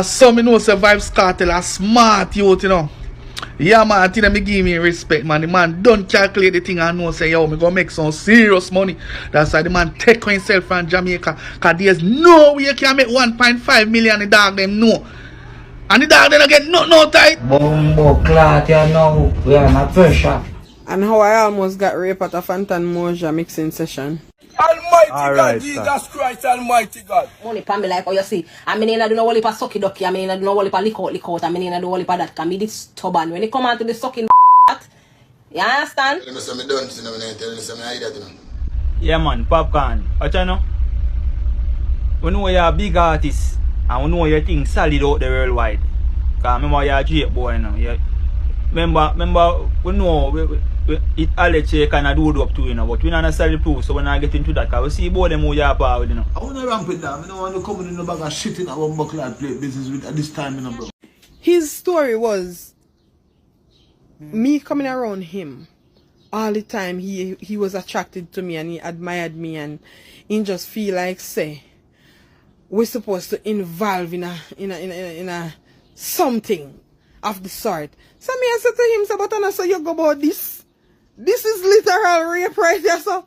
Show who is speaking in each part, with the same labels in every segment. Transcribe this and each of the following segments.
Speaker 1: Some know say Vibes Cartel a smart youth, you know. Yeah, man, I think me give me respect, man. The man don't calculate the thing and know say, yo, me gonna make some serious money. That's why the man take himself from Jamaica. Cause there's no way you can make 1.5 million, the dog them know. And the dog they don't get no tight.
Speaker 2: Bumbo clot, you know, we are not pressure.
Speaker 3: And how I almost got raped at a Fantan Mojah mixing session.
Speaker 4: Almighty God, Jesus Christ, Almighty God.
Speaker 5: Money pa me like how you see. I mean, I do not want to suck it up. I mean, I do not want to lick out. I mean, I don't want to that. Can be this stubborn. When it come out to the sucking you understand?
Speaker 6: Yeah, man, popcorn. What you know? We know you're a big artist. And we know your thing solid out the worldwide. Because remember you're a Jake boy now. Remember, we know it Alex kind of do it up to, you know, but we don't necessarily prove, so when I get into that, because we see both them who you are power with, you know.
Speaker 4: I want to ramp it down. I don't want to come in the bag of shit in our buckle and play business with at this time, you know, bro.
Speaker 3: His story was me coming around him all the time. He was attracted to me and he admired me and he just feel like say we're supposed to involve in a something of the sort. So me I said to him, so but I so you go about this. This is literal rape right there, so.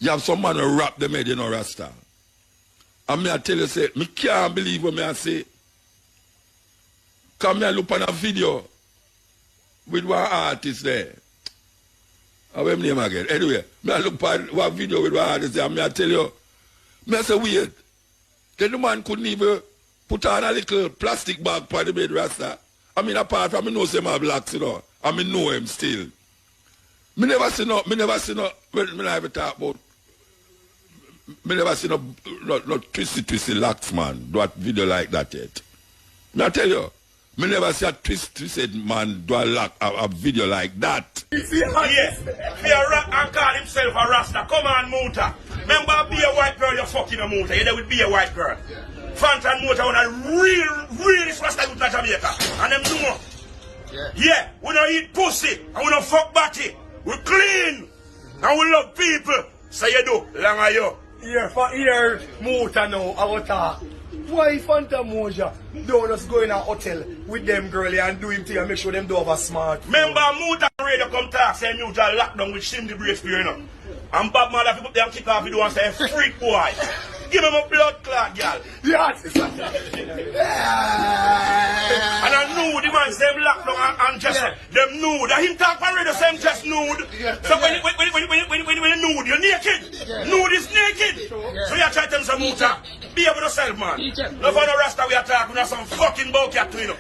Speaker 7: You have some man who rap them head, you know, Rasta. And me I tell you, say, me can't believe what me I say. Come here, look on a video with one artist there. How am name again? Anyway, me I look on one video with one artist there, and me I tell you, me I say weird. Then the man couldn't even put on a little plastic bag for the bed, Rasta. I mean, apart from me know say my blacks, you know, and me know him still. Me never see no, when me ever talk about, me never see no twisty locks, man, do a video like that yet. Me I tell you, me never see a twisted man do a video like that.
Speaker 8: Yeah, he a rap and call himself a Rasta. Come on, Mota. Remember, be a white girl, you're fucking a Mota. You there would be a white girl. Fantan Mota want a real Rasta youth in Jamaica. And them know. Yeah, we don't eat pussy and we don't fuck batty. We clean and we love people. So you do, long are you?
Speaker 4: Yeah, for here, Mota now, our talk. Why Fantan Mojah don't just go in a hotel with them girl and do him thing and make sure them do have a smart.
Speaker 8: Remember, Mota radio come talk, say Mota locked down with Shim the Brave you know. And Bob Mother people them kick off video and say, freak boy. Give him a blood clot, girl.
Speaker 4: Yes.
Speaker 8: And I knew the man them locked down and just them nude. And him talk for radio, same just nude. So when you nude, you're naked. Nude is naked. So you try to tell some Mota, be able to sell, man. No for no Rasta we are talking, we have some fucking bowcat to you know.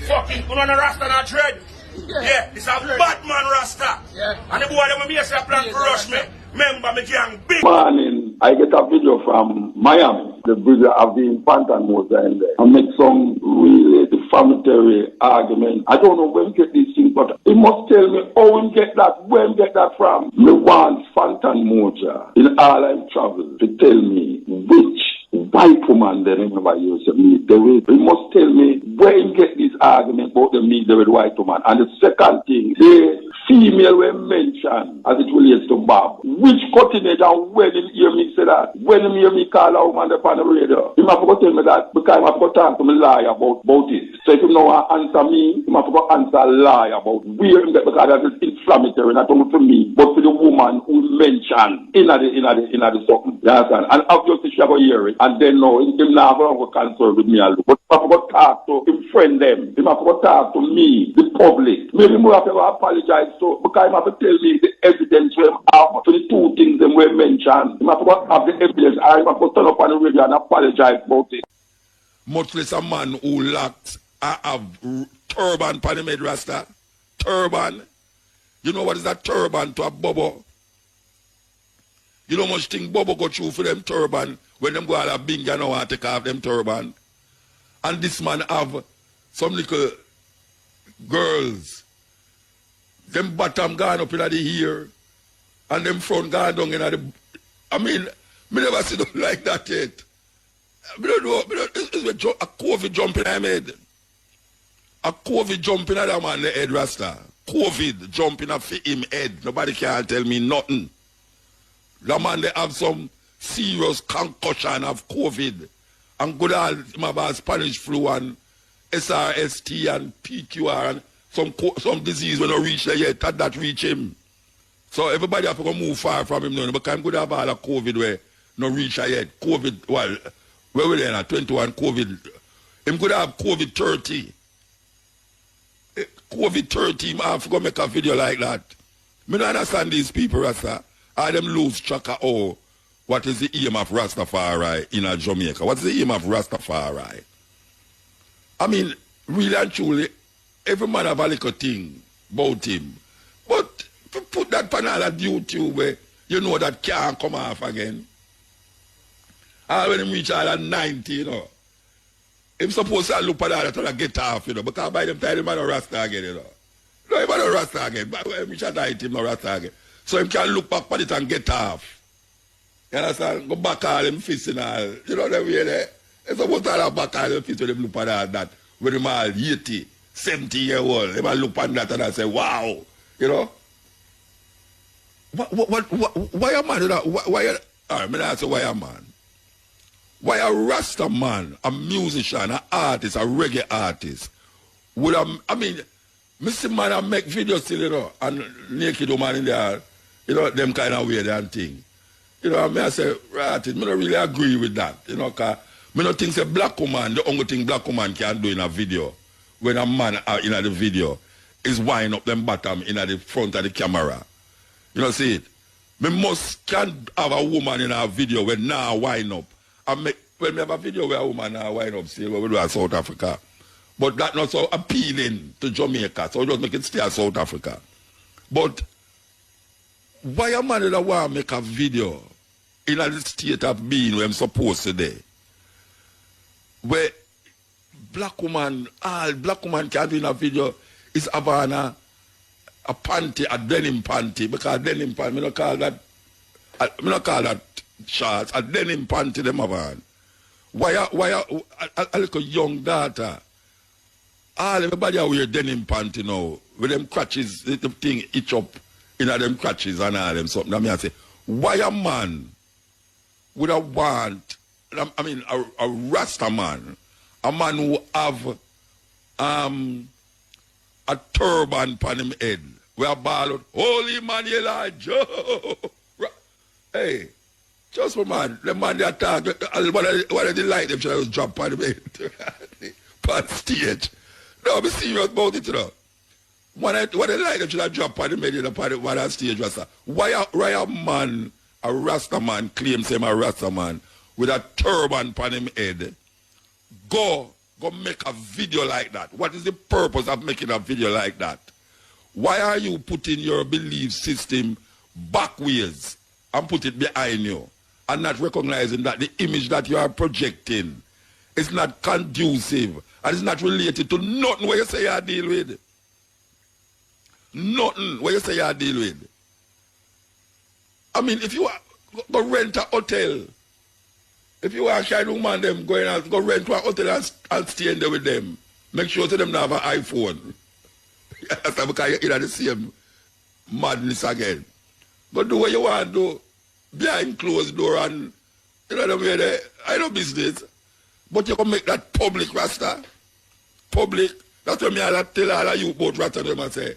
Speaker 8: Fucking, we don't know Rasta not dread. Yeah, it's a bad man Rasta. And the boy them me say a plan to rush me. Remember me gang big.
Speaker 7: Morning, I get a video from Miami. The video of the Fantan Mojah in there. I make some really defamatory argument. I don't know where we get these things, but he must tell me how we get that, where we get that from. Me want Fantan Mojah in all I'm travel to tell me which white woman they remember you say meet the way. He must tell me where you get this argument about the meet the white woman. And the second thing, the female were mentioned as it relates to Bob. Which continent and when him hear me say that? When him hear me call a woman upon the radio, he must tell me that because I have to talk to me lie about it. So if you know answer me, he must answer a lie about where him get, because that is inflammatory, not only for me, but for the woman who mentioned in the something. You understand? And obviously she have to hear it. And then no, him not have to concern with me alone. But he have to talk to him friend them. He have to talk to me, the public. Maybe more have to apologize so because he have to tell me the evidence where him have for the two things them were mentioned. He have to have the evidence. I have to turn up on the radio and apologize about it. Much less a man who lacks a turban pan him head, Rasta. Turban. You know what is that turban to a bobo? You know much thing bobo go through for them turban when them go out of bing and want to take off them turban. And this man have some little girls. Them bottom gone up in the ear and them front gone down in the... I mean, me never see them like that yet. I don't know, it's a COVID jumping in my head. A COVID jumping at that man the head, Rasta. COVID jumping at him head. Nobody can tell me nothing. The man they have some serious concussion of COVID. and good all about Spanish flu and SRST and PQR and some disease when I reach there yet, that reach him. So everybody have to go move far from him now, because I'm good about a COVID where no reach there yet. COVID, well, where we there now? 21 COVID. Him could have COVID 30. COVID 30, I have to go make a video like that. I don't understand these people, Rasta. I them lose track of what is the aim of Rastafari in a Jamaica. What's the aim of Rastafari? I mean, really and truly, every man have a little thing about him. But to put that panel at YouTube where you know that can't come off again. And when him reach all at 90, you know, him supposed to look at that and get off, you know, because by them time, him not Rasta again, you know. No, him not Rasta again. But when him reach at 90, him not Rasta again. So him can look back at it and get off. You understand? Go back all them fists and all. You know the way there? It's supposed to have back all them fists when them look at that. When them all 80, 70-year-old, they might look at that and I say, wow. You know? Why a man? Why? I'm going to ask you why a man? Why a Rasta man, a musician, an artist, a reggae artist, would I mean, Mr. Man, I make videos still, you know, and naked woman in there, you know, them kind of weird and thing. You know, I say, right, I don't really agree with that, you know, because I don't think a black woman, the only thing black woman can do in a video, when a man in the video, is wind up them bottom in the front of the camera. You know, see it? Me can't have a woman in a video when now wind up. When we have a video where a woman now wind up, see, we do in South Africa. But that's not so appealing to Jamaica, so we just make it stay in South Africa. But why a man that want to make a video in a state of being where I'm supposed to be? Where all black woman can do in a video is having a panty, a denim panty, because denim panty, I don't call that shorts, a denim panty them have on. Why a little young daughter, everybody wear denim panty now, with them crutches, the thing itch up in them crutches and all them something. I mean, I say, why a man would have want, I mean, a Rasta man, a man who have a turban on him head, where a ball out, holy man, Elijah. Hey, just for man, the man they attack, what they like them should drop on him head. On stage. No, be serious about it, you know. What they like them should drop on him head on stage. Why a man, a Rasta man, claims him a Rasta man, with a turban on him head, go make a video like that? What is the purpose of making a video like that? Why are you putting your belief system backwards and put it behind you and not recognizing that the image that you are projecting is not conducive and it's not related to nothing where you say you deal with? Nothing where you say you deal with. I mean, if you go rent a hotel, if you are a kind of man, them going out, go rent to a hotel and stay in there with them. Make sure to them have an iPhone. Because you're in the same madness again. But do what you want to do behind closed door and, you know what I mean? I know business. But you can make that public, Rasta. Public. That's what I tell all of you about Rasta them and say,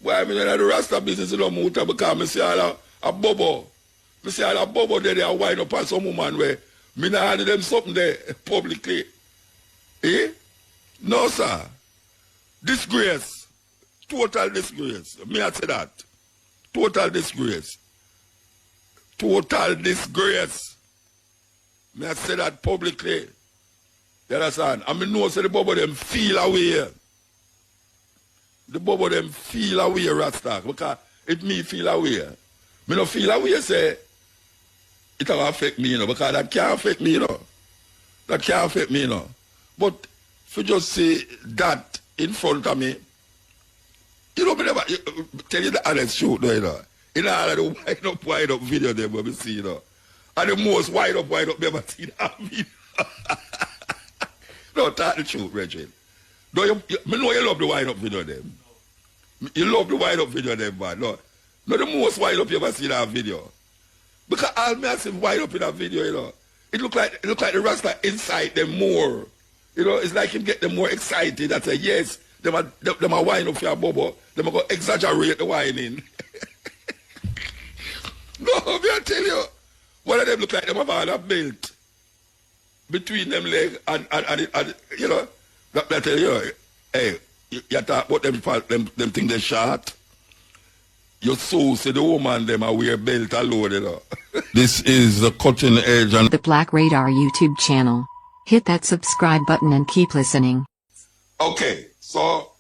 Speaker 7: why I mean the Rasta business is no Muta because I see all a bobo. I see all a bobo there, they are wind up on some woman where me not hand them something there publicly. Eh? No, sir. Disgrace. Total disgrace. Me I say that. Total disgrace. Total disgrace. Me I say that publicly. You understand? I mean, no, say the bubble them feel away. The bubble them feel away, Rasta. Because it me feel away. Me no feel away, say, it will affect me, you know, because that can't affect me, you know. That can't affect me, you know. But if you just say that in front of me, you know, me never tell you the honest truth, you know. In all of the wind up video them we see, you know. And the most wind up me ever seen that video. No, tell the truth, Reggie. No, me know you love the wind up video them. You love the wind up video them, man. No, the most wind up you ever see that video. Because all me I see wind up in that video, you know. it look like the Rasta inside them more. You know, it's like him get them more excited. I say, yes, them a wine up your bubble. Them a go exaggerate the whining. No, I tell you, one of them look like them have all a belt between them legs and you know, I tell you, hey, you talk about them think they short. You so see the woman them a wear belt alone, you know. This is the cutting edge and
Speaker 9: the Black Radar YouTube channel. Hit that subscribe button and keep listening.
Speaker 7: Okay, so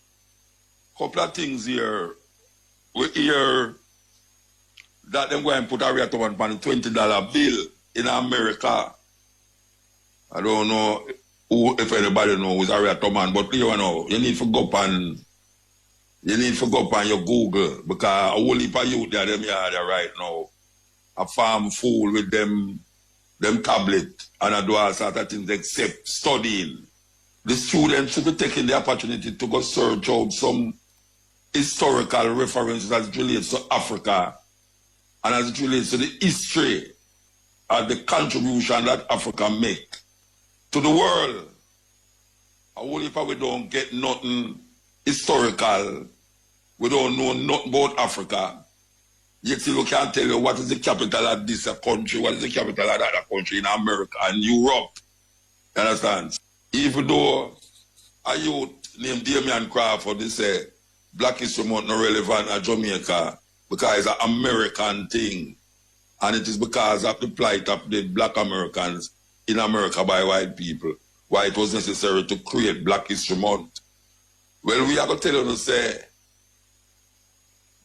Speaker 7: couple of things here. We hear that them go and put a rate on a $20 bill in America. I don't know if anybody knows who's a rate man, but you know, you need to go up and your Google, because a whole heap of youth there, them here there right now, a farm full with them tablet and I do all sort of things except studying. The students should be taking the opportunity to go search out some historical references as it relates to Africa and as it relates to the history and the contribution that Africa make to the world. A whole heap of we don't get nothing historical, we don't know nothing about Africa. Yet still can't tell you what is the capital of this country, what is the capital of that country in America and Europe. You understand? Even though a youth named Damian Crawford, they say Black History Month not relevant in Jamaica because it's an American thing. And it is because of the plight of the Black Americans in America by white people, why it was necessary to create Black History Month. Well, we are going to tell you to say,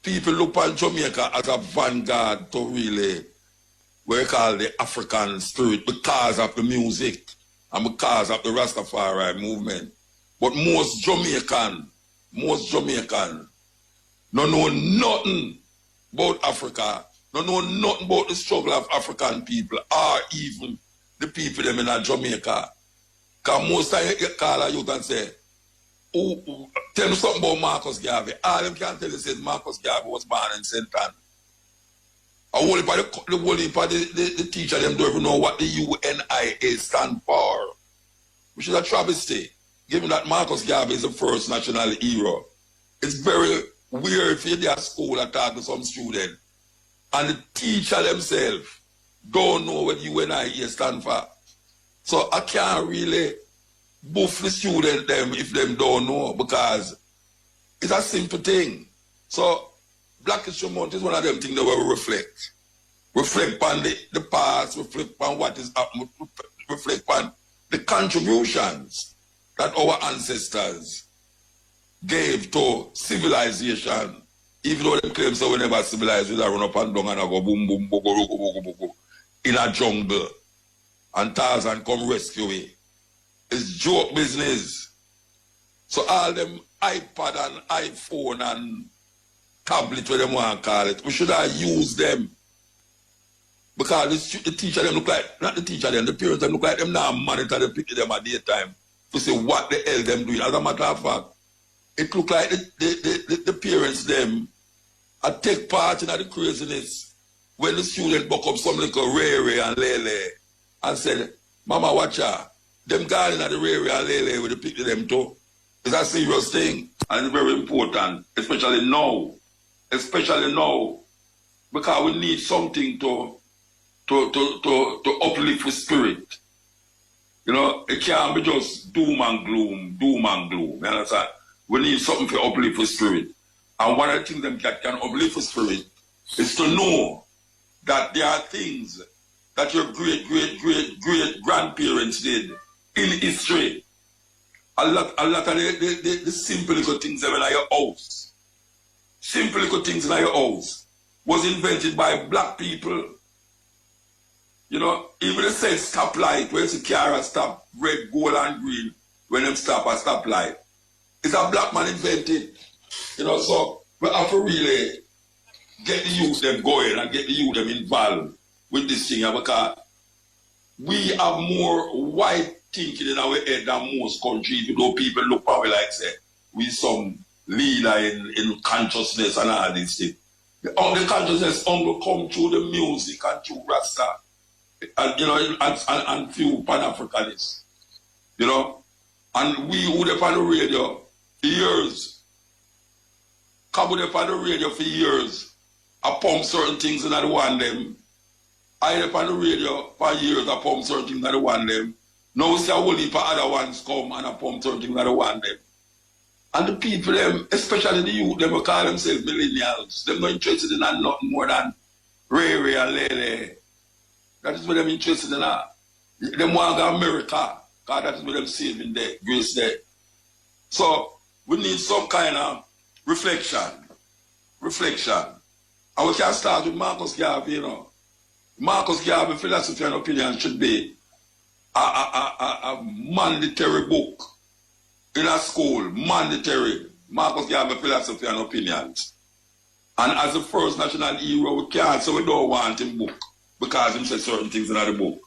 Speaker 7: people look on Jamaica as a vanguard to really, what we call the African spirit, because of the music and because of the Rastafari movement. But most Jamaican don't know nothing about Africa, don't know nothing about the struggle of African people, or even the people them in Jamaica. Because most time you call a youth and say, oh, tell me something about Marcus Garvey. All them can tell you says Marcus Garvey was born in Fantan. A whole heap of the teacher them don't even know what the UNIA stand for. Which is a travesty, given that Marcus Garvey is the first national hero. It's very weird if you're at school and talk to some student and the teacher themselves don't know what UNIA stand for. So I can't really buff the student them if them don't know, because it's a simple thing. So Black History Month is one of them things that we reflect. Reflect on the past, reflect on what is happening, reflect on the contributions that our ancestors gave to civilization, even though they claim so we never civilized, we run up and down and go boom, boom, boom, boom, boom, boom, boom, in a jungle, and Tarzan come rescue it. It's joke business. So all them iPad and iPhone and tablet, whatever them want to call it, we should have used them. Because the teacher them look like, not the teacher them, the parents them look like them now monitor the picture them at daytime to see what the hell them doing. As a matter of fact, it look like the parents them take part in the craziness when the student buck up some little Ray and Lele and said, Mama, watch out. Them guys in the Ray and Lele with the picture them too. It's a serious thing and it's very important, especially now. Because we need something to uplift the spirit. You know, it can't be just doom and gloom. You understand? We need something to uplift the spirit. And one of the things that can uplift the spirit is to know that there are things that your great grandparents did in history. A lot of the simple little things in your house. Simple little things in your house was invented by black people. You know, even the say stoplight, where the car stop red, gold, and green, when them stop at stoplight, it's a black man invented. You know, so we have to really get the youth them going and get the youth them involved with this thing, because we have more white thinking in our head than most countries, though people look at we like say we some leader in consciousness and all these things. The consciousness only come through the music and through Rasta. and you know, and few Pan-Africanists, you know, and we who dey on the radio for years, Cabo dey on the radio for years, I pump certain things in the one them. I dey on the radio for years, I pump certain things in the one them. Now see a whole heap of other ones come and I pump certain things in the one them. And the people them, especially the youth, them will call themselves millennials. They're not interested in that nothing more than Ray and Lele. That is what they're interested in. They want to go to America, because that is what they're saving there, grace there. So we need some kind of reflection. And we can start with Marcus Garvey, you know. Marcus Garvey philosophy and opinion should be a mandatory book in a school, mandatory. Marcus Garvey philosophy and opinions. And as the first national hero, we can't say we don't want him book because he said certain things in the book.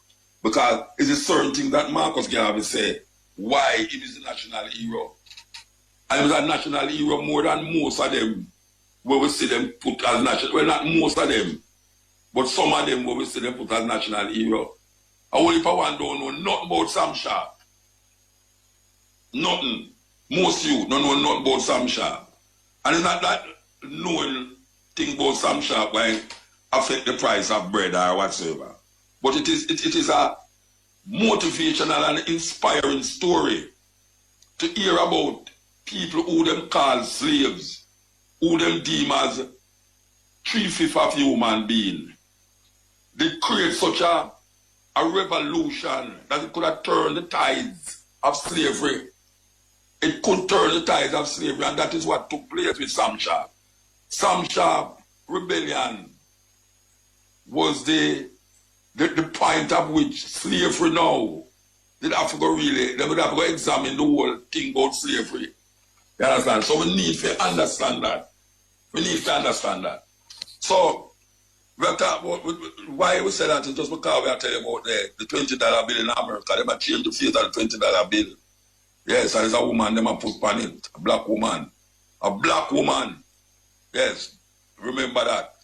Speaker 7: Because it's a certain thing that Marcus Garvey said why he is the national hero. And he was a national hero more than most of them where we see them put as national. Well, not most of them, but some of them where we see them put as national hero. I only if one don't know nothing about Sam Sharp. Nothing. Most you don't know nothing about Sam Sharp. And it's not that knowing thing about Sam Sharp will affect the price of bread or whatsoever. But it is a motivational and inspiring story to hear about people who them call slaves, who them deem as 3/5 of human being. They create such a revolution that it could have turned the tides of slavery. It could turn the tides of slavery, and that is what took place with Sam Sharp. Sam Sharp rebellion was the point of which slavery now, they would have to go examine the whole thing about slavery. You understand? So we need to understand that. So we are talking about why we say that is just because we are telling about the $20 bill in America. They might change the face of the $20 bill. Yes, and there's a woman they might put on it. A black woman. Yes. Remember that.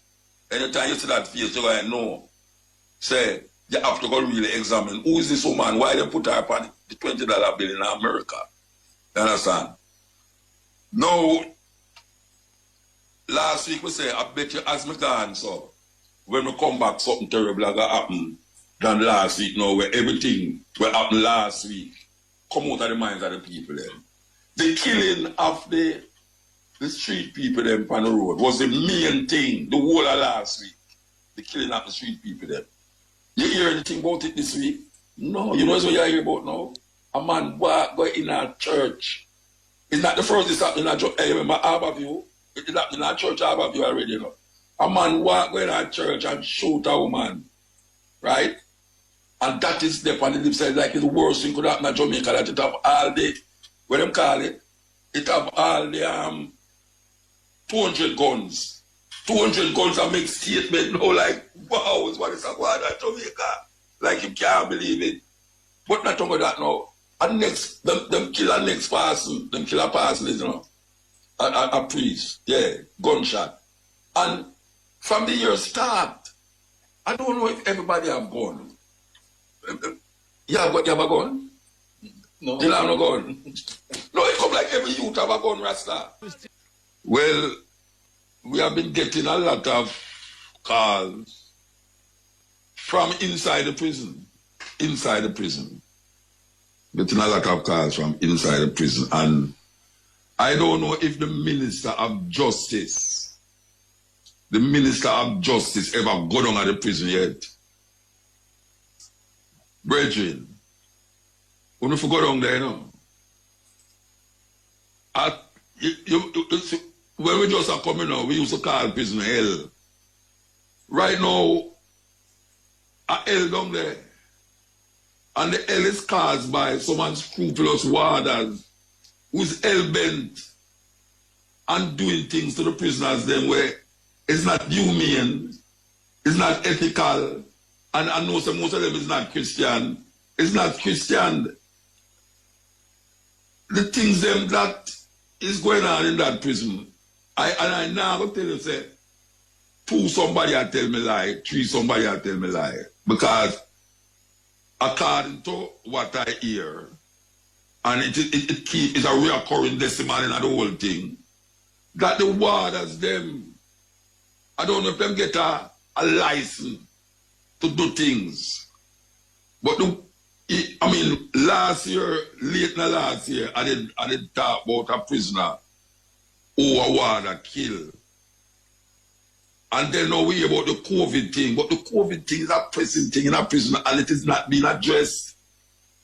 Speaker 7: Anytime you see that face, you're going to know. Say, you have to go really examine who is this woman, why they put her upon the $20 bill in America. You understand? Now, last week we say, I bet you as me gone, so when we come back, something terrible like that happen than last week now, where everything what happened last week come out of the minds of the people then. The killing of the street people them on the road was the main thing, the whole of last week. The killing of the street people them. You hear anything about it this week? No, you know what you hear about now? A man go in a church. It's not the first it's happening in a church. Hey, remember Harborview? It happened in a church Harborview already, you know. A man go in a church and shoot a woman. Right? And that is there on the lip side like it's the worst thing could happen in Jamaica, that it have all the, what them call it? It have all the 200 guns. 200 guns and make statement now like, wow, is what is going on in Jamaica. Like you can't believe it. But not talking about that now. And next, them kill a next person, them kill a person, you know. A priest, yeah, gunshot. And from the year start, I don't know if everybody have gun. You have a gun? No. You have no gun? No, it come like every youth have a gun, Rasta. Well, we have been getting a lot of calls from inside the prison. Getting a lot of calls from inside the prison. And I don't know if the Minister of Justice ever go down at the prison yet. Brethren, we don't go down there, you know. When we just are coming out, we used to call prison hell. Right now, a hell down there. And the hell is caused by some unscrupulous warders who's hell-bent and doing things to the prisoners then where it's not humane, it's not ethical, and I know most of them is not Christian. It's not Christian. The things them that is going on in that prison, I now go tell you, say, 2 somebody I tell me lie, 3 somebody I tell me lie. Because according to what I hear, and it's a reoccurring decimal in the whole thing, that the warders them, I don't know if them get a license to do things. But I mean, last year, late in the last year, I did talk about a prisoner who a warder killed. And then now we hear about the COVID thing. But the COVID thing is a pressing thing in a prison, and it is not being addressed.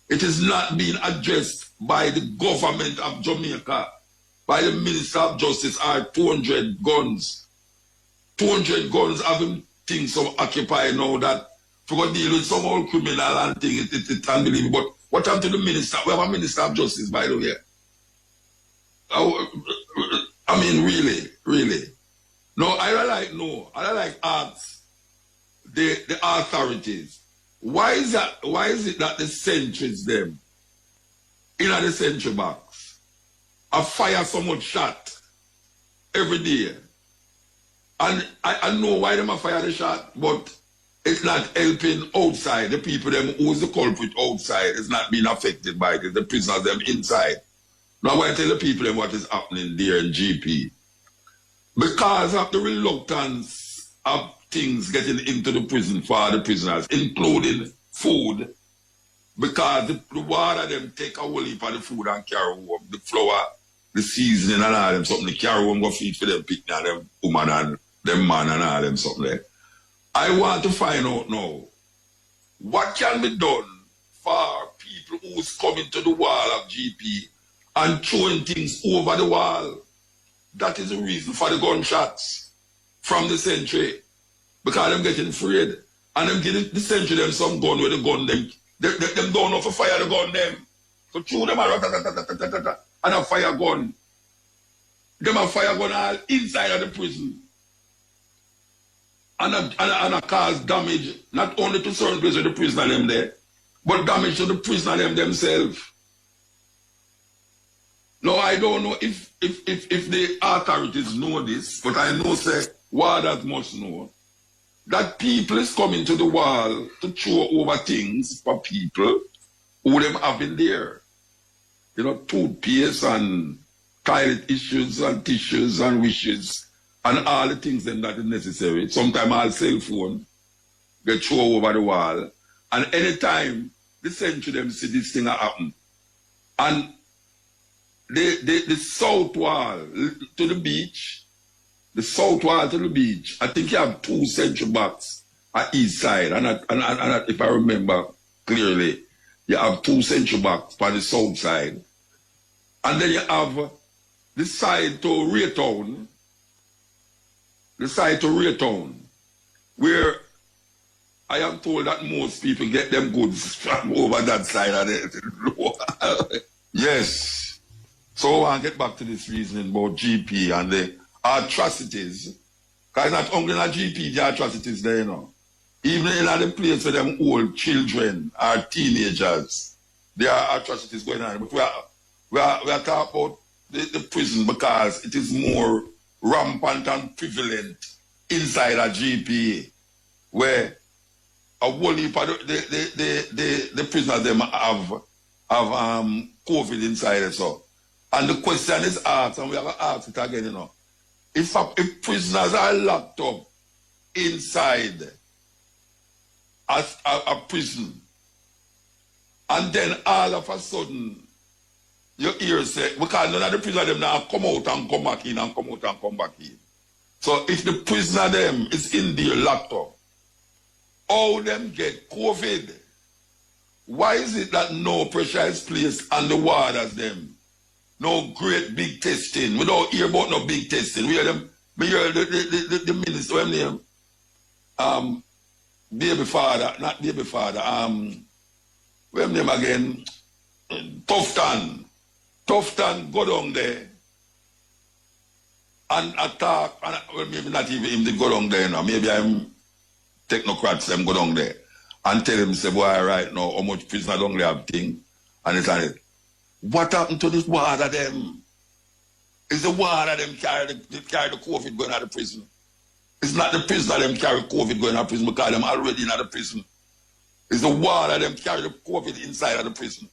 Speaker 7: It is not being addressed by the government of Jamaica, by the Minister of Justice, are 200 guns. 200 guns having things so occupied now that if we're going to deal with some old criminal and things, it's unbelievable. But what happened to the minister? We have a Minister of Justice, by the way. I mean, really. No, I don't like ask the authorities. Why is it that the sentries them in the sentry box I fire so much shot every day? And I know why them fire the shot, but it's not helping outside. The people them who's the culprit outside is not being affected by it. The prisoners them inside. Now I want to tell the people them what is happening there in GP. Because of the reluctance of things getting into the prison for the prisoners, including food, because the water them take a whole heap of the food and carry home, the flour, the seasoning and all them something, they carry home, go feed for them picnic and them woman and them man and all them something there. I want to find out now, what can be done for people who's coming to the wall of GP and throwing things over the wall? That is the reason for the gunshots from the sentry. Because them getting afraid. And them giving the sentry them some gun with the gun them. Them don't know to fire the gun them. So throw them and a fire gun. Them a fire gun all inside of the prison. And a cause damage not only to certain places with the prisoner them there, but damage to the prisoner them themselves. No, I don't know if the authorities know this, but I know say warders must know that people is coming to the wall to throw over things for people who them have been there. You know, toothpaste and toilet issues and tissues and wishes and all the things then that is necessary. Sometimes all cell phone get thrown over the wall. And anytime the sentry them see this thing happen. And the south wall to the beach, I think you have 2 sentry boxes at east side. And if I remember clearly, you have 2 sentry boxes on the south side. And then you have the side to Raytown, where I am told that most people get them goods from over that side of it. Yes. So I want to get back to this reasoning about GP and the atrocities. Because it's not only in a GP, the atrocities there, you know. Even in the place where them old children or teenagers, there are atrocities going on. But we are talking about the prison because it is more rampant and prevalent inside a GP, where a whole heap of the prisoners them have COVID inside it. So. And the question is asked, and we have to ask it again, you know. If prisoners are locked up inside a prison, and then all of a sudden, your ears say, because none of the prisoners them now come out and come back in and come out and come back in. So if the prisoner them is in there locked up, how them get COVID? Why is it that no pressure is placed on the warders them? No great big testing. We don't hear about no big testing. We hear them. We hear the minister, what name? Baby father, not baby father. What name again? Fantan. Fantan go down there and attack. And, well, maybe not even him to go down there now. Maybe I'm technocrats them go down there and tell him, say, boy, right now, how much prisoner don't they have thing? And it's like, what happened to this water them? Is the water them carry the COVID going out of prison? It's not the prisoner them carry COVID going out of prison because them already in the prison. It's the water them carry the COVID inside of the prison.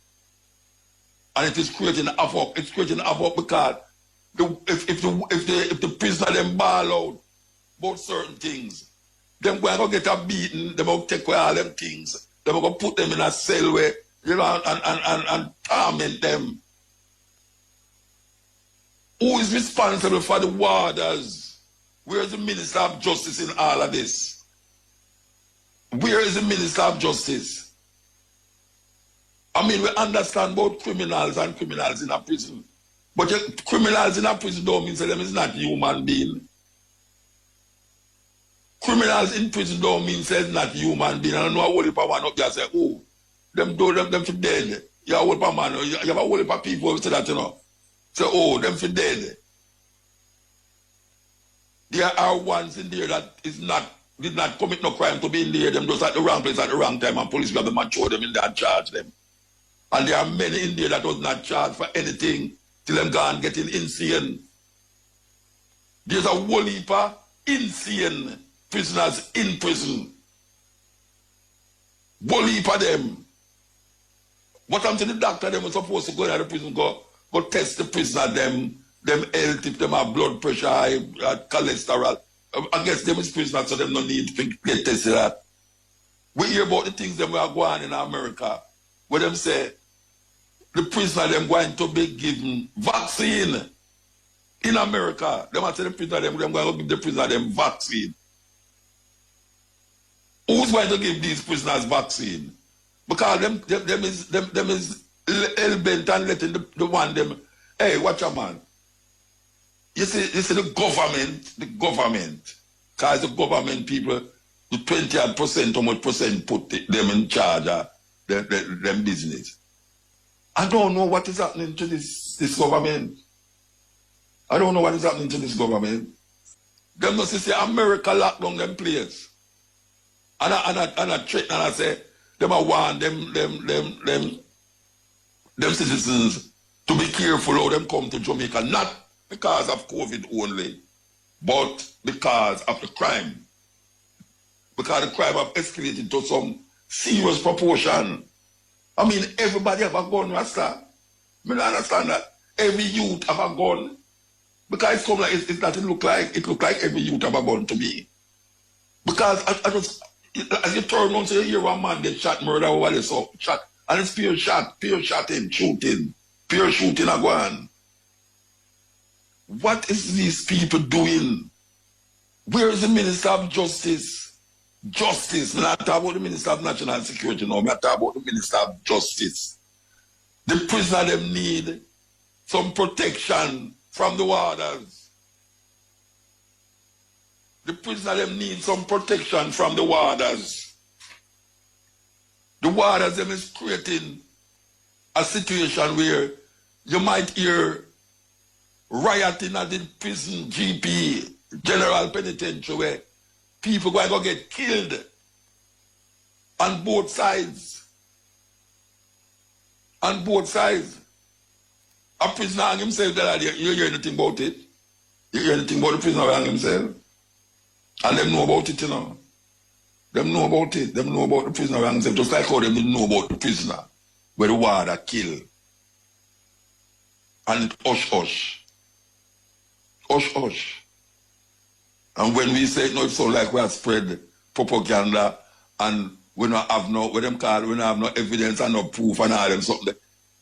Speaker 7: And it is creating havoc. It's creating havoc because if the prisoner them ball out about certain things, them going to get a beating, them going to take away all them things, them going to put them in a cell where, you know, and torment them. Who is responsible for the warders? Where is the Minister of Justice in all of this? Where is the Minister of Justice? I mean, we understand about criminals and criminals in a prison. But criminals in a prison don't mean that them is not human being. Criminals in prison don't mean that it's not human being. I don't know a whole heap of one up there say, oh, them for dead. You have a whole heap of man, you have a whole heap of people who say that, you know. Say, oh, them for dead. There are ones in there that did not commit no crime to be in there. Them just at the wrong place at the wrong time, and police got them and throw them in there and charge them. And there are many in there that was not charged for anything till them gone getting insane. There's a whole heap of insane prisoners in prison. Whole heap of them. What happened to the doctor? Them was supposed to go into the prison, go test the prisoner, them health, if them have blood pressure, cholesterol. I guess them is prisoners, so them no need to get tested that. We hear about the things that we are going in America, where them say the prisoner them going to be given vaccine in America. Them say the prisoner them going to give the prisoner them vaccine. Who's going to give these prisoners vaccine? Because them is hell-bent and letting the one them, hey, watch a man. You see the government, because the government people, the 20% how much percent put them in charge of them business. I don't know what is happening to this government. I don't know what is happening to this government. Them must say America lock down them place. And I threaten and I say, them I want them citizens to be careful how them come to Jamaica, not because of COVID only, but because of the crime. Because the crime have escalated to some serious proportion. I mean, everybody have a gun, Rasta. I don't understand that. Every youth have a gun. Because it's come like, it doesn't look like, it look like every youth have a gun to me. Because I just, as you turn around, say you hear one man get shot, murder, while it's up, shot. And it's pure shotting, shooting, pure shooting again. What is these people doing? Where is the Minister of Justice? Justice. I'm not talking about the Minister of National Security, no. I'm not talking about the Minister of Justice. The prisoner them need some protection from the warders. The prisoner them need some protection from the warders. The warders them is creating a situation where you might hear rioting at the prison GP, General Penitentiary, where people going to get killed on both sides. On both sides. A prisoner hang himself, you hear anything about it? You hear anything about the prisoner hang himself? And them know about it, you know. Them know about it. Them know about the prisoner hang himself, just like how them didn't know about the prisoner where the warder killed. And hush. And when we say it, no, it sounds like we have spread propaganda and we don't have no, what them call, we don't have no evidence and no proof and all them something.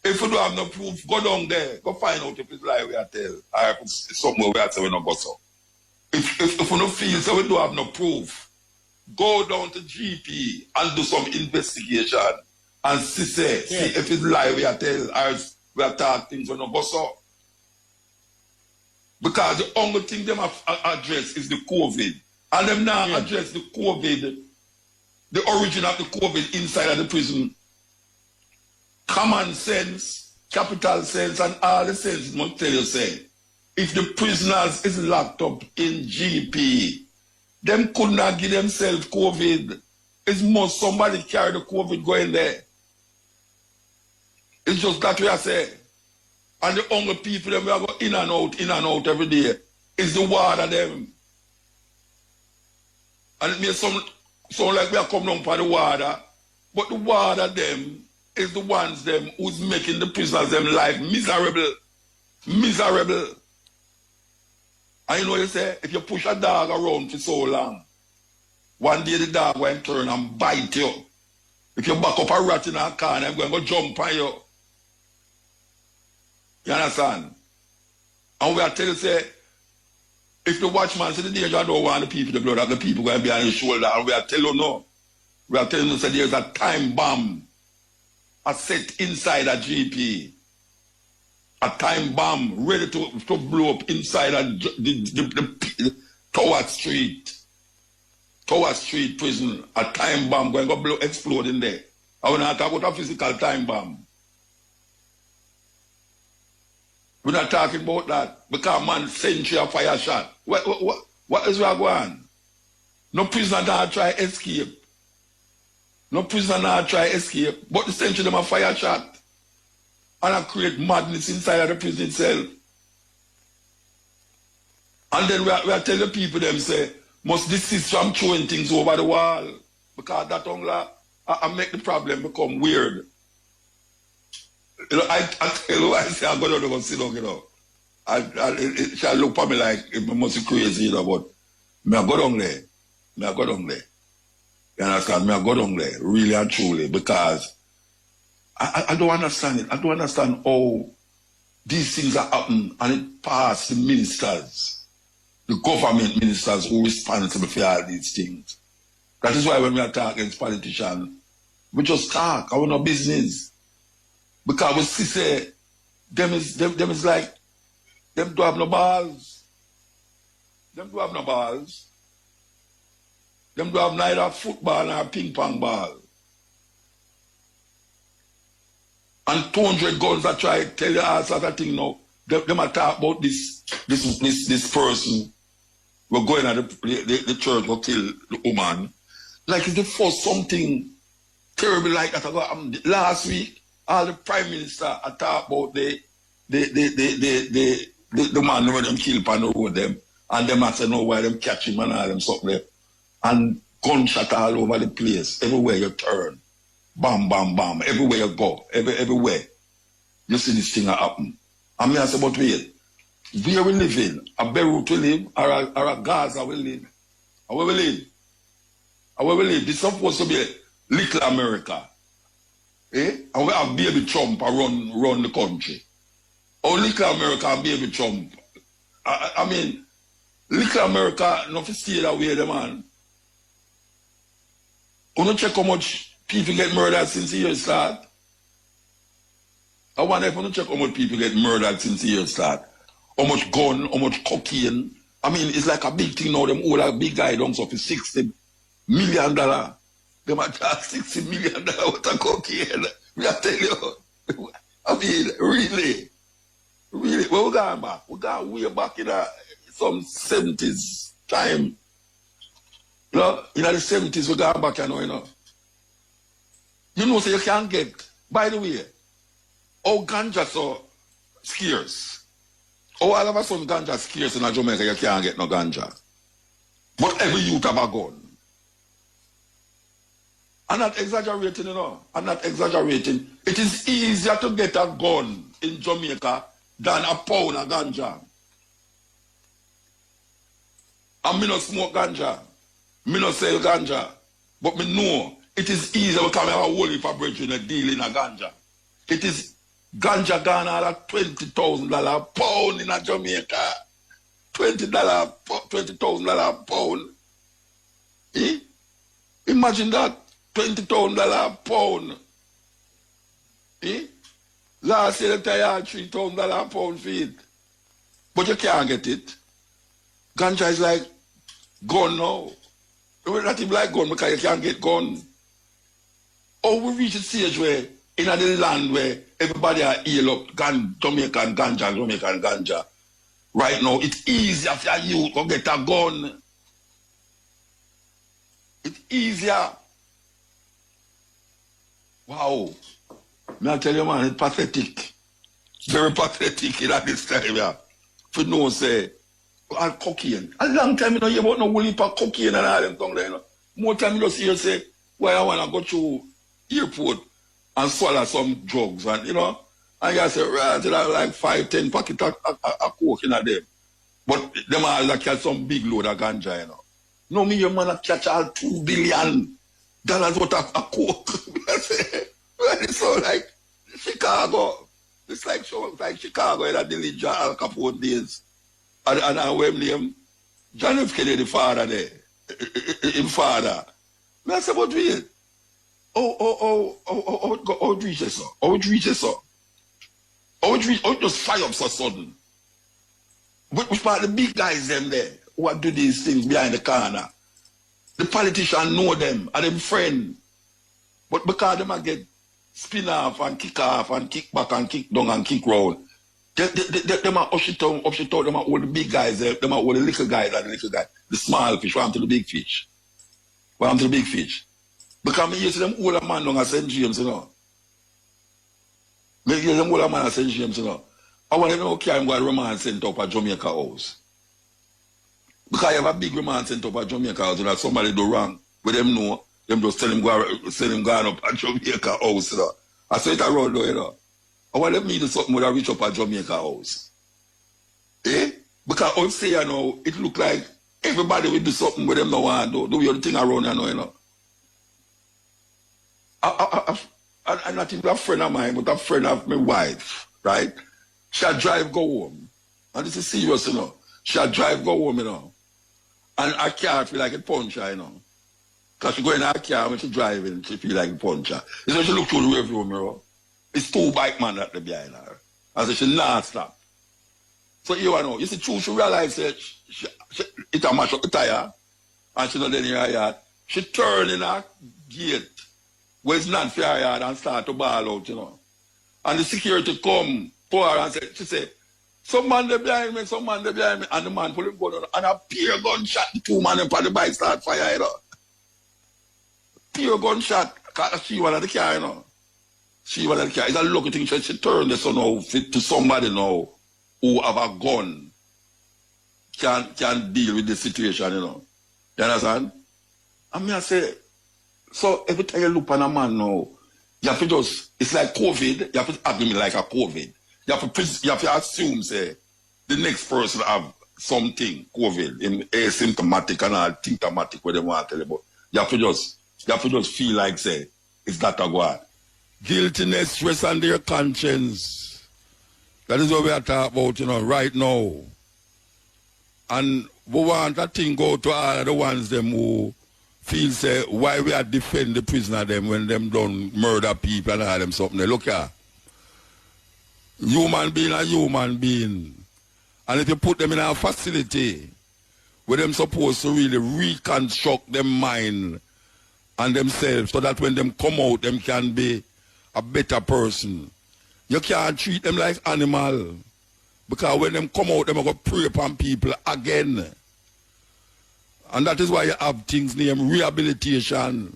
Speaker 7: If we don't have no proof, go down there, go find out if it's lie we are tell, or if it's somewhere we are saying we don't go so. If we don't feel so we don't have no proof, go down to GP and do some investigation and see if it's lie we are tell, or we are talking things we don't go so. Because the only thing them have addressed is the COVID. And them now address the COVID, the origin of the COVID inside of the prison. Common sense, capital sense, and all the sense must tell you, say, if the prisoners is locked up in GP, them could not give themselves COVID. It's must somebody carry the COVID going there. It's just that we are saying. And the only people that we are going in and out every day is the water them. And it may sound like we are coming down for the water, But the ward of them is the ones them who's making the prisoners them life miserable. Miserable. And you know what you say? If you push a dog around for so long, one day the dog will turn and bite you. If you back up a rat in a car, I'm going to jump on you. You understand? And we are telling you, say, if the watchman see the danger, I don't want the people, the blood of the people going to be on his shoulder. And we are telling you no. We are telling you that there's a time bomb set inside a GP. A time bomb ready to blow up inside the Tower Street prison. A time bomb going to explode in there. I want to talk about a physical time bomb. We're not talking about that because man century of fire shot. What is going on? No prisoner not try escape. No prisoner not try escape. But the century them a fire shot. And I create madness inside of the prison cell. And then we are telling people them say, must desist from throwing things over the wall. Because that only I make the problem become weird. You know, I tell you, I say, I'm going to go sit down, you know. It shall look for me like it must be crazy, you know, but I go down there. I go down there. You understand? I go down there, really and truly, because I don't understand it. I don't understand how these things are happening and it past the ministers, the government ministers who are responsible for all these things. That is why when we are talking against politicians, we just talk, I want no business. Because we see say, them is like, them do have no balls. Them do have no balls. Them do have neither football nor ping pong ball. And 200 guns that try to tell you all sort of thing now. Them are talk about this person. We're going at the church to kill the woman. Like it's the first something terrible like that. Last week, all the prime minister I talk about the man who them kill upon the road them. And them I say no why them catch him and all them stuff there. And gunshot all over the place. Everywhere you turn. Bam, bam, bam. Everywhere you go. Everywhere. You see this thing happen. And me I say, but wait. Where we living? A Beirut we live? Or a Gaza we live? Or where we live? Or where we live? This is supposed to be a little America. Eh? And we have baby Trump run the country. Or little America and baby Trump. I mean, little America not to stay that way, the man. You don't check how much people get murdered since the year start. I wonder if you don't check how much people get murdered since the year start. How much gun, how much cocaine. I mean, it's like a big thing now. Them all a big guy down so for $60 million. Them are charge $60 million worth of cocaine. We are telling you. I mean, really. Really. Where we going back? We got way back in some 70s time. You know, in the 70s we got back, you know. You know, so you can't get, by the way, how ganja so scarce. How all of a sudden ganja scarce in Jamaica, you can't get no ganja. But every youth have a gun. I'm not exaggerating, you know. I'm not exaggerating. It is easier to get a gun in Jamaica than a pound of ganja. And me not smoke ganja. Me not sell ganja. But me know it is easier because I have a whole heap of brethren a deal in a ganja. It is ganja gone all at $20,000 a pound in a Jamaica. $20,000 a pound. Eh? Imagine that. $20,000 a pound. Eh? Last year they had $3,000 a pound for it. But you can't get it. Ganja is like gun now. It's not even like gun because you can't get gun. Or we reach a stage where in the land where everybody are heal up Jamaican ganja. Right now, it's easier for you to get a gun. It's easier. Wow. May I tell you, man, it's pathetic. Very pathetic in this time, yeah. For no say, all cocaine. A long time you don't hear about no whole heap of cocaine and all them things there, you know. More time you just hear say, why I want to go through airport and swallow some drugs and you know, and I say, right, like 5-10 packets of coke in them. But them all like catch some big load of ganja, you know. No, me your man catch all $2 billion worth of coke. It's so like Chicago. It's like Chicago in a village Al Capone days. And when name John F. Kennedy father there. Him father. I said, what we Oh, do you so? Oh, do you so? Oh, just fire up so sudden. Which part the big guys them there who do these things behind the corner? The politicians know them and them friend. But because them get spin off and kick back and kick down and kick round. Them are ush it out, them are all the big guys, them are all the little guys and the little guys. The small fish, want to the big fish. Want to the big fish. Because me use them older man down at St. James, you know. Me use them older man at St. James, you know. I want to know okay, I'm going to remand center up at Jamaica House. Because you have a big remand center up at Jamaica House, and somebody do wrong with them know, them just tell him going up at Jamaica House, you know. I say it around there, you know. I want them to do something with a reach up at Jamaica House. Eh? Because I say, you know, it look like everybody will do something with them now and do your thing around you know. I'm not even a friend of mine, but a friend of my wife, right? She'll drive go home. And this is serious, you know. She'll drive go home, you know. And her car feel like a puncher, you know. Because she go in her car when she driving, she feel like a puncher. So she look through the rearview mirror. It's 2 bike man at the behind her. And so she not stop. So you know, you see, true, she realize that it a mash up the tire. And she not in her yard. She turn in her gate. Where it's not fair yard and start to ball out, you know. And the security come, pour her and say, she say, some man there behind me, some man there behind me. And the man pull him gun and a pure gunshot, the 2 man up on the bike start fire, you know. Pure gunshot, because she was at the car, you know. She was at the car. It's a lucky thing, she turned the son out to somebody now who have a gun, can deal with the situation, you know. You understand? And me I say, so every time you look on a man now, you have to just, it's like COVID, you have to act me like a COVID. You have to assume, say, the next person have something, COVID, in asymptomatic and all, symptomatic, what they want to tell you about. You have to just feel like, say, it's that a go. Guiltiness, stress under your conscience. That is what we are talking about, you know, right now. And we want that thing go to all the ones them who feel say why we are defend the prisoner them when them don't murder people and all them something. Look here. Human being a human being. And if you put them in a facility where them supposed to really reconstruct them mind and themselves so that when them come out them can be a better person. You can't treat them like animal. Because when them come out, them are going to prey upon people again. And that is why you have things named rehabilitation.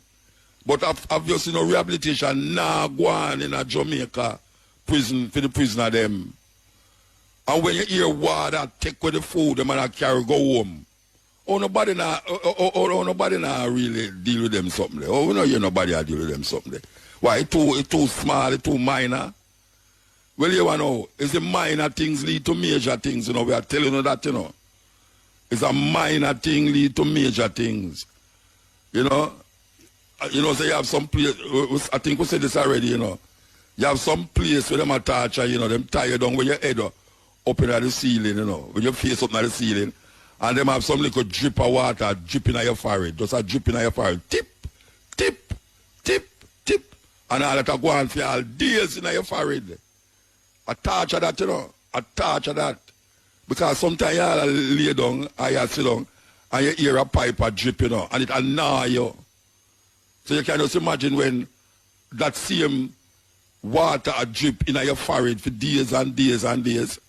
Speaker 7: But obviously no rehabilitation now go on in a Jamaica prison for the prisoner them. And when you hear water, take with the food, them and carry go home. Nobody now really deal with them something there. Oh, no, nobody deal with them something there. Why? It's too small, it's too minor. Well, you know, it's the minor things lead to major things, you know. We are telling you that, you know. It's a minor thing lead to major things. You know? So you have some place, I think we said this already, you know. You have some place where them are torture, you know, them tie you down with your head up in at the ceiling, you know, with your face up at the ceiling. And them have some little drip of water dripping on your forehead. Just a dripping on your forehead. Tip, tip, tip, tip. And all that go on for all days in your forehead. A torture that, you know. A torture that. Because sometimes you all lay down and you sit down and you hear a pipe a drip, you know, and it annoy you. So you can just imagine when that same water a drip in your forehead for days and days and days.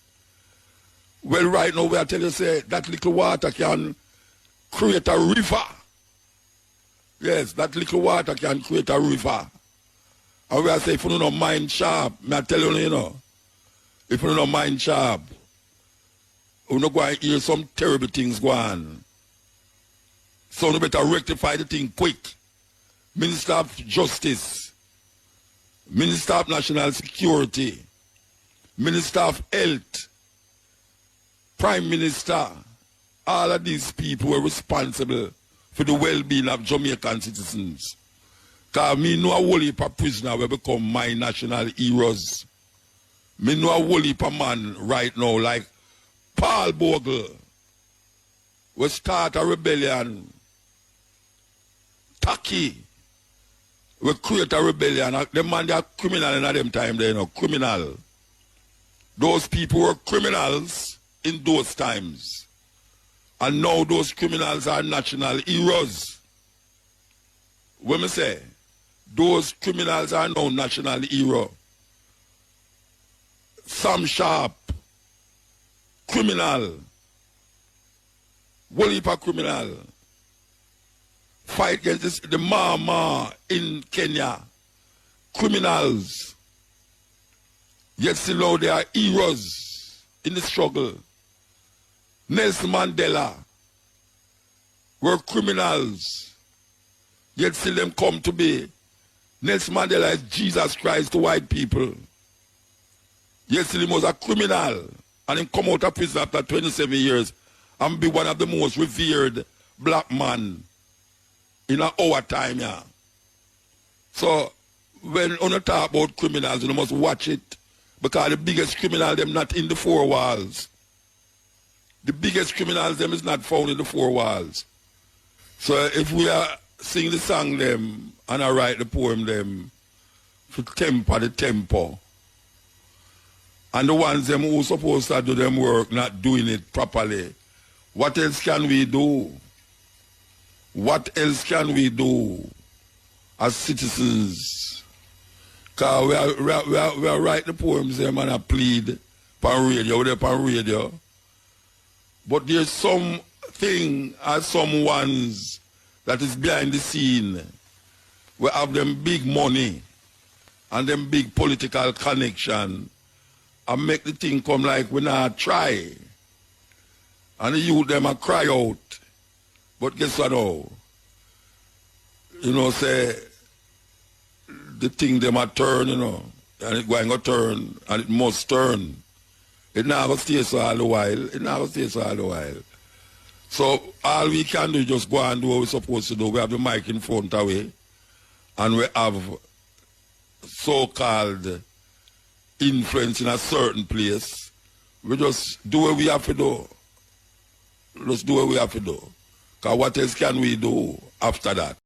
Speaker 7: Well, right now we are telling you, say, that little water can create a river. Yes, that little water can create a river. And we are saying, if you don't mind sharp, I tell you, you know, if you don't mind sharp, you're not going to hear some terrible things go on. So you better rectify the thing quick. Minister of Justice, Minister of National Security, Minister of Health, Prime Minister, all of these people were responsible for the well-being of Jamaican citizens. Because me know a whole heap of prisoners will become my national heroes. Me know a whole heap of man right now like Paul Bogle will start a rebellion. Taki will create a rebellion. Them man they are criminal in them time there, you know, criminal. Those people were criminals in those times. And now those criminals are national heroes. When me say, those criminals are now national hero. Sam Sharp, criminal. Whole heap of criminal. Fight against the Mama in Kenya. Criminals. Yet still now they are heroes in the struggle. Nelson Mandela were criminals. Yet still them come to be. Nelson Mandela is Jesus Christ to white people. Yet still he was a criminal. And he come out of prison after 27 years and be one of the most revered black men in our time, yeah. So when you talk about criminals, you must watch it. Because the biggest criminal them not in the four walls. The biggest criminals them is not found in the four walls. So if we are sing the song them and I write the poem them to temper the tempo. And the ones them who supposed to do them work not doing it properly. What else can we do? What else can we do as citizens? Because we are write the poems them and I plead on radio, we're on radio. But there's something or some ones that is behind the scene. We have them big money and them big political connection and make the thing come like we not try. And the youth them a cry out. But guess what now? You know, say the thing them a turn, you know, and it going to turn, and it must turn. It never stays so all the while. It never stays so all the while. So all we can do is just go and do what we're supposed to do. We have the mic in front of we, and we have so-called influence in a certain place. We just do what we have to do. Just do what we have to do. Because what else can we do after that?